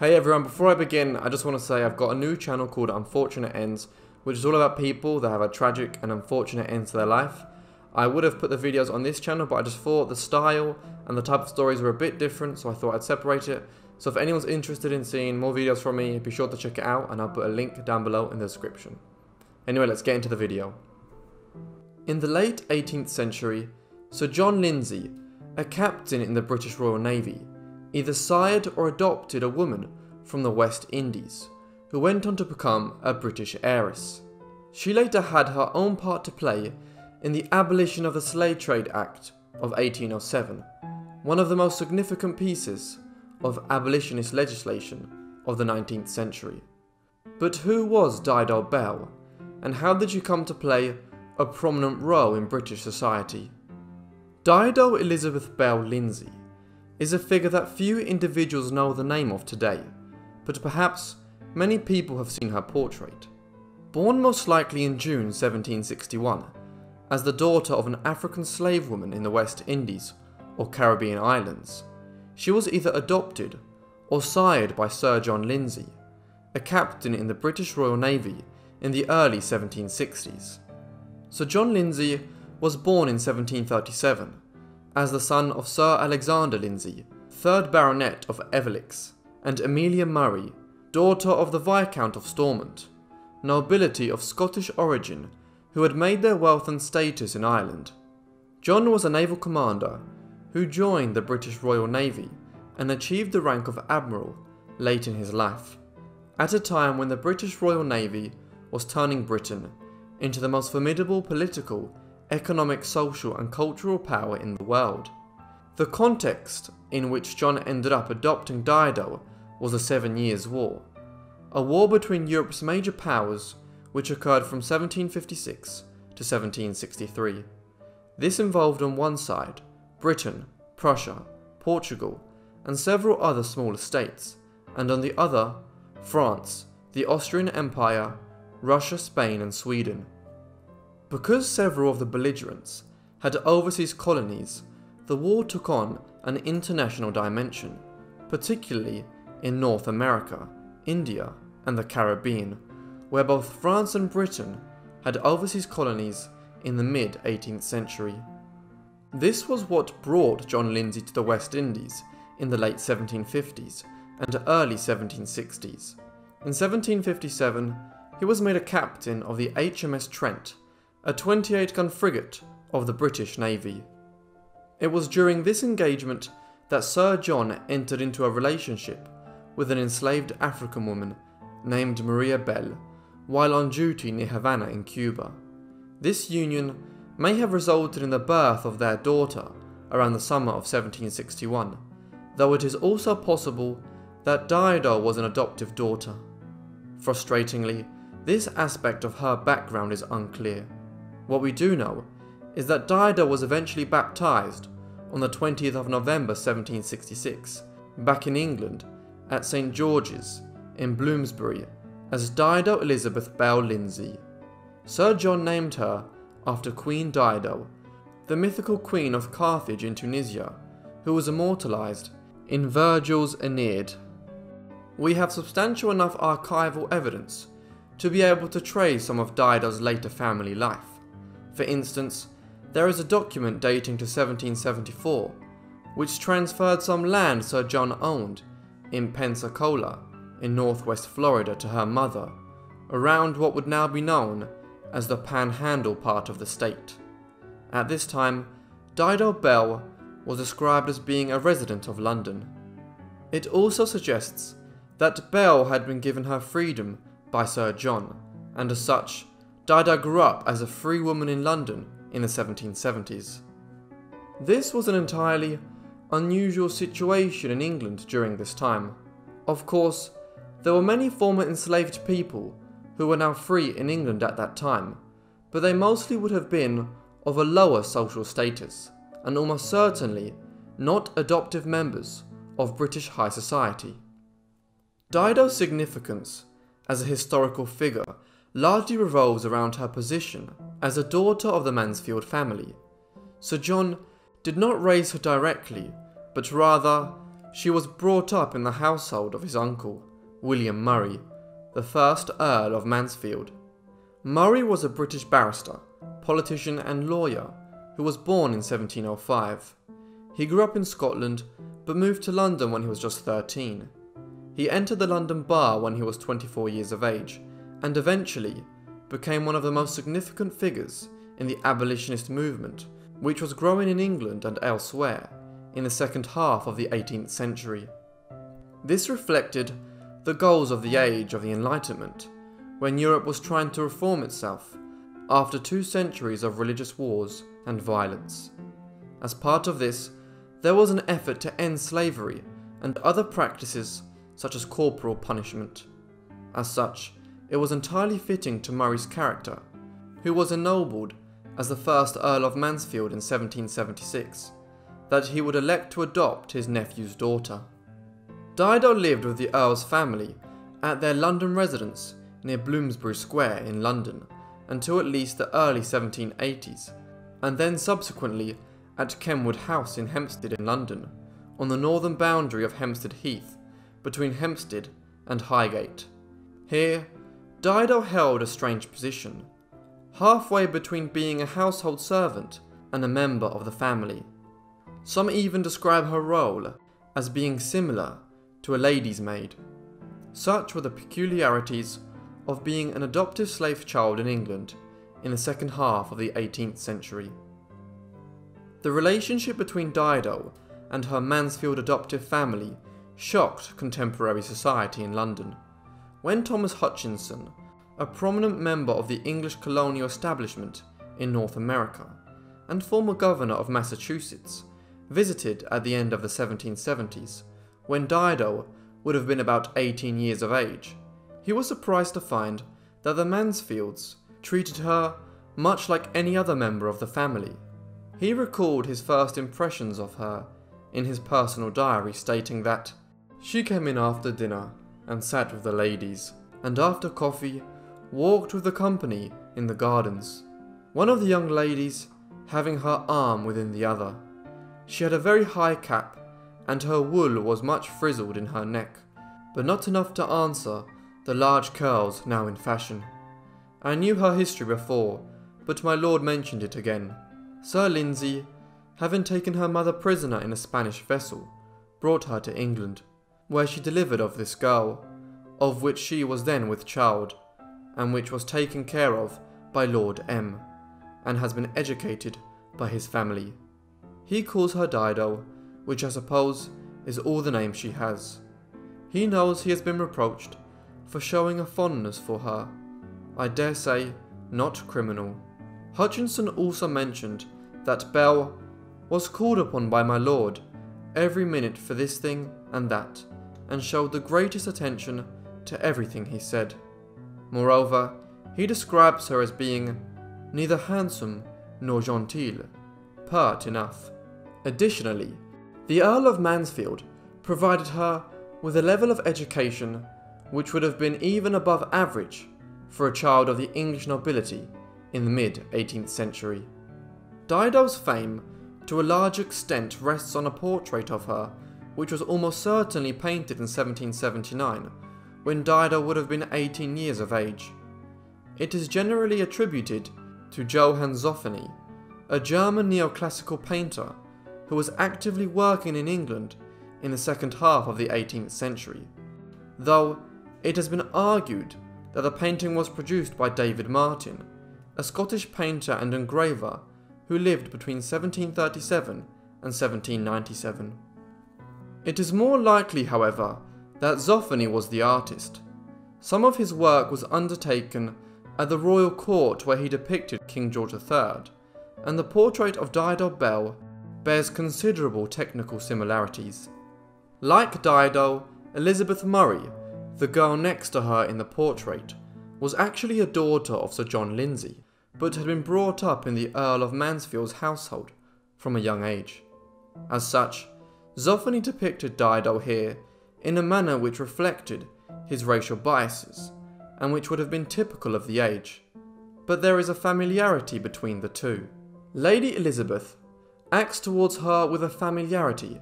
Hey everyone, before I begin, I just want to say I've got a new channel called Unfortunate Ends, which is all about people that have a tragic and unfortunate end to their life. I would have put the videos on this channel, but I just thought the style and the type of stories were a bit different, so I thought I'd separate it. So if anyone's interested in seeing more videos from me, be sure to check it out, and I'll put a link down below in the description. Anyway, let's get into the video. In the late 18th century, Sir John Lindsay, a captain in the British Royal Navy, either sired or adopted a woman from the West Indies, who went on to become a British heiress. She later had her own part to play in the Abolition of the Slave Trade Act of 1807, one of the most significant pieces of abolitionist legislation of the 19th century. But who was Dido Belle, and how did she come to play a prominent role in British society? Dido Elizabeth Belle Lindsay is a figure that few individuals know the name of today, but perhaps many people have seen her portrait. Born most likely in June 1761, as the daughter of an African slave woman in the West Indies or Caribbean islands, she was either adopted or sired by Sir John Lindsay, a captain in the British Royal Navy in the early 1760s. Sir John Lindsay was born in 1737, as the son of Sir Alexander Lindsay, 3rd Baronet of Evelix, and Amelia Murray, daughter of the Viscount of Stormont, nobility of Scottish origin who had made their wealth and status in Ireland. John was a naval commander who joined the British Royal Navy and achieved the rank of Admiral late in his life, at a time when the British Royal Navy was turning Britain into the most formidable political, economic, social and cultural power in the world. The context in which John ended up adopting Dido was the 7 Years' War, a war between Europe's major powers which occurred from 1756 to 1763. This involved on one side Britain, Prussia, Portugal and several other smaller states, and on the other France, the Austrian Empire, Russia, Spain and Sweden. Because several of the belligerents had overseas colonies, the war took on an international dimension, particularly in North America, India and the Caribbean, where both France and Britain had overseas colonies in the mid-18th century. This was what brought John Lindsay to the West Indies in the late 1750s and early 1760s. In 1757, he was made a captain of the HMS Trent, a 28-gun frigate of the British Navy. It was during this engagement that Sir John entered into a relationship with an enslaved African woman named Maria Belle while on duty near Havana in Cuba. This union may have resulted in the birth of their daughter around the summer of 1761, though it is also possible that Dido was an adoptive daughter. Frustratingly, this aspect of her background is unclear. What we do know is that Dido was eventually baptised on the 20th of November 1766, back in England at St George's in Bloomsbury as Dido Elizabeth Belle Lindsay. Sir John named her after Queen Dido, the mythical queen of Carthage in Tunisia, who was immortalised in Virgil's Aeneid. We have substantial enough archival evidence to be able to trace some of Dido's later family life. For instance, there is a document dating to 1774, which transferred some land Sir John owned in Pensacola, in northwest Florida, to her mother, around what would now be known as the Panhandle part of the state. At this time, Dido Belle was described as being a resident of London. It also suggests that Belle had been given her freedom by Sir John, and as such, Dido grew up as a free woman in London in the 1770s. This was an entirely unusual situation in England during this time. Of course, there were many former enslaved people who were now free in England at that time, but they mostly would have been of a lower social status, and almost certainly not adoptive members of British high society. Dido's significance as a historical figure largely revolves around her position as a daughter of the Mansfield family. Sir John did not raise her directly, but rather She was brought up in the household of his uncle, William Murray, the first Earl of Mansfield. Murray was a British barrister, politician and lawyer who was born in 1705. He grew up in Scotland but moved to London when he was just 13. He entered the London Bar when he was 24 years of age and eventually became one of the most significant figures in the abolitionist movement, which was growing in England and elsewhere in the second half of the 18th century. This reflected the goals of the age of the Enlightenment, when Europe was trying to reform itself after 2 centuries of religious wars and violence. As part of this, there was an effort to end slavery and other practices such as corporal punishment. As such, it was entirely fitting to Murray's character, who was ennobled as the first Earl of Mansfield in 1776, that he would elect to adopt his nephew's daughter. Dido lived with the Earl's family at their London residence near Bloomsbury Square in London until at least the early 1780s, and then subsequently at Kenwood House in Hampstead in London, on the northern boundary of Hampstead Heath, between Hampstead and Highgate. Here, Dido held a strange position, halfway between being a household servant and a member of the family. Some even describe her role as being similar to a lady's maid. Such were the peculiarities of being an adoptive slave child in England in the second half of the 18th century. The relationship between Dido and her Mansfield adoptive family shocked contemporary society in London. When Thomas Hutchinson, a prominent member of the English colonial establishment in North America and former governor of Massachusetts, visited at the end of the 1770s, when Dido would have been about 18 years of age, he was surprised to find that the Mansfields treated her much like any other member of the family. He recalled his first impressions of her in his personal diary, stating that she came in after dinner and sat with the ladies, and after coffee walked with the company in the gardens, one of the young ladies having her arm within the other. She had a very high cap, and her wool was much frizzled in her neck, but not enough to answer the large curls now in fashion. I knew her history before, but my lord mentioned it again. Sir Lindsay, having taken her mother prisoner in a Spanish vessel, brought her to England, where she delivered of this girl, of which she was then with child, and which was taken care of by Lord M, and has been educated by his family. He calls her Dido, which I suppose is all the name she has. He knows he has been reproached for showing a fondness for her, I dare say not criminal. Hutchinson also mentioned that Belle was called upon by my lord every minute for this thing and that, and showed the greatest attention to everything he said. Moreover, he describes her as being neither handsome nor genteel, pert enough. Additionally, the Earl of Mansfield provided her with a level of education which would have been even above average for a child of the English nobility in the mid-18th century. Dido's fame to a large extent rests on a portrait of her which was almost certainly painted in 1779, when Dido would have been 18 years of age. It is generally attributed to Johann Zoffany, a German neoclassical painter who was actively working in England in the second half of the 18th century, though it has been argued that the painting was produced by David Martin, a Scottish painter and engraver who lived between 1737 and 1797. It is more likely, however, that Zoffany was the artist. Some of his work was undertaken at the royal court where he depicted King George III, and the portrait of Dido Belle bears considerable technical similarities. Like Dido, Elizabeth Murray, the girl next to her in the portrait, was actually a daughter of Sir John Lindsay, but had been brought up in the Earl of Mansfield's household from a young age. As such, Zoffany depicted Dido here in a manner which reflected his racial biases, and which would have been typical of the age. But there is a familiarity between the two. Lady Elizabeth acts towards her with a familiarity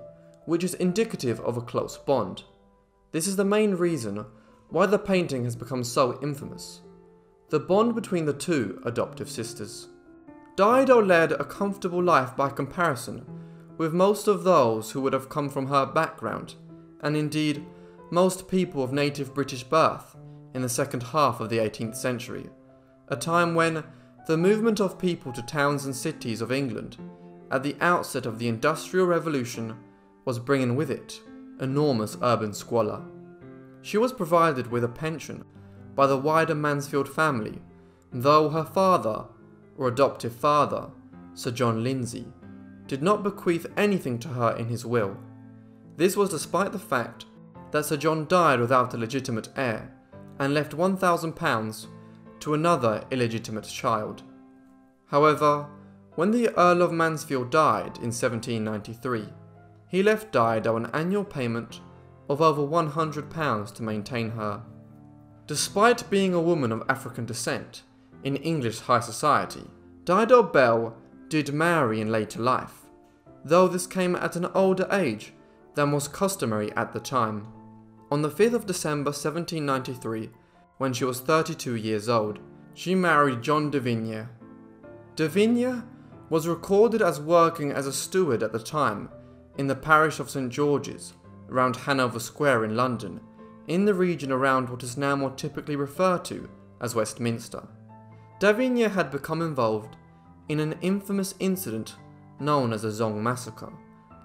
which is indicative of a close bond. This is the main reason why the painting has become so infamous: the bond between the two adoptive sisters. Dido led a comfortable life by comparison with most of those who would have come from her background, and indeed most people of native British birth in the second half of the 18th century, a time when the movement of people to towns and cities of England at the outset of the Industrial Revolution was bringing with it enormous urban squalor. She was provided with a pension by the wider Mansfield family, though her father, or adoptive father, Sir John Lindsay, did not bequeath anything to her in his will. This was despite the fact that Sir John died without a legitimate heir and left £1,000 to another illegitimate child. However, when the Earl of Mansfield died in 1793, he left Dido an annual payment of over £100 to maintain her. Despite being a woman of African descent in English high society, Dido Belle did marry in later life, though this came at an older age than was customary at the time. On the 5th of December 1793, when she was 32 years old, she married John de Vigne. De Vigne was recorded as working as a steward at the time in the parish of St George's, around Hanover Square in London, in the region around what is now more typically referred to as Westminster. De Vigne had become involved in an infamous incident known as the Zong Massacre,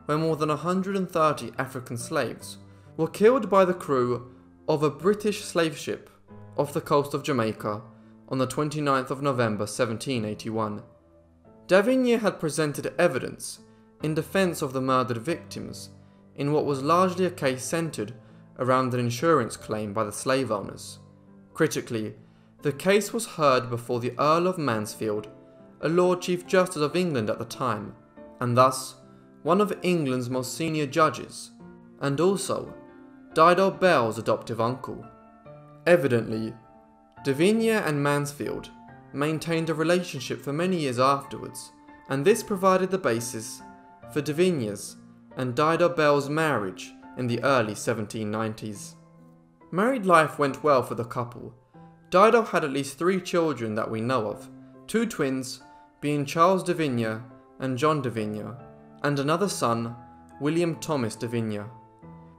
where more than 130 African slaves were killed by the crew of a British slave ship off the coast of Jamaica on the 29th of November 1781. De Vigne had presented evidence in defence of the murdered victims in what was largely a case centred around an insurance claim by the slave owners. Critically, the case was heard before the Earl of Mansfield, a Lord Chief Justice of England at the time, and thus one of England's most senior judges, and also Dido Belle's adoptive uncle. Evidently, De Vigne and Mansfield maintained a relationship for many years afterwards, and this provided the basis for De Vigne's and Dido Belle's marriage in the early 1790s. Married life went well for the couple. Dido had at least 3 children that we know of, 2 twins being Charles de Vigne and John de Vigne, and another son, William Thomas de Vigne.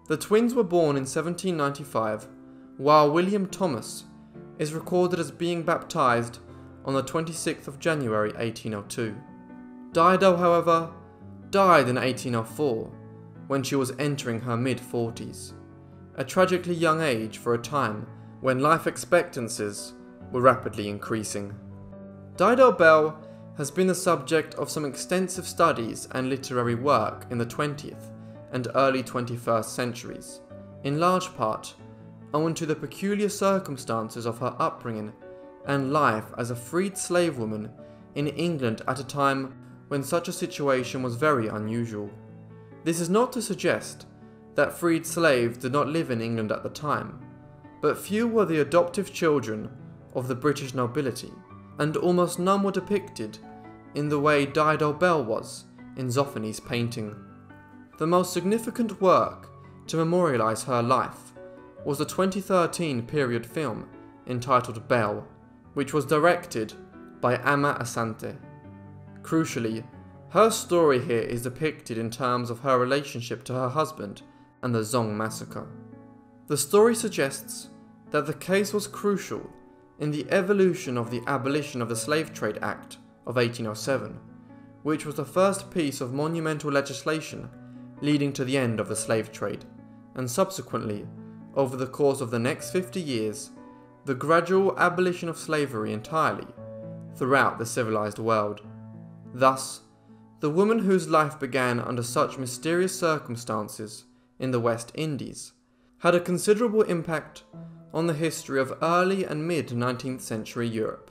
The twins were born in 1795, while William Thomas is recorded as being baptised on the 26th of January 1802. Dido, however, died in 1804, when she was entering her mid-40s, a tragically young age for a time when life expectancies were rapidly increasing. Dido Belle has been the subject of some extensive studies and literary work in the 20th and early 21st centuries, in large part owing to the peculiar circumstances of her upbringing and life as a freed slave woman in England at a time when such a situation was very unusual. This is not to suggest that freed slaves did not live in England at the time, but few were the adoptive children of the British nobility, and almost none were depicted in the way Dido Belle was in Zoffany's painting. The most significant work to memorialise her life was the 2013 period film entitled Belle, which was directed by Ama Asante. Crucially, her story here is depicted in terms of her relationship to her husband and the Zong Massacre. The story suggests that the case was crucial in the evolution of the Abolition of the Slave Trade Act of 1807, which was the first piece of monumental legislation leading to the end of the slave trade, and subsequently, over the course of the next 50 years, the gradual abolition of slavery entirely throughout the civilized world. Thus, the woman whose life began under such mysterious circumstances in the West Indies had a considerable impact on the history of early and mid-19th century Europe.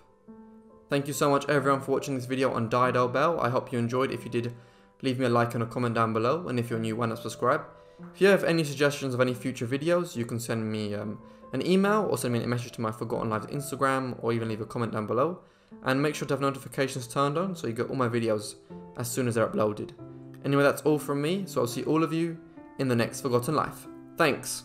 Thank you so much everyone for watching this video on Dido Belle. I hope you enjoyed. If you did, leave me a like and a comment down below, and if you're new, why not subscribe? If you have any suggestions of any future videos, you can send me an email or send me a message to my Forgotten Lives Instagram, or even leave a comment down below. And make sure to have notifications turned on so you get all my videos as soon as they're uploaded. Anyway, that's all from me, so I'll see all of you in the next Forgotten Life. Thanks.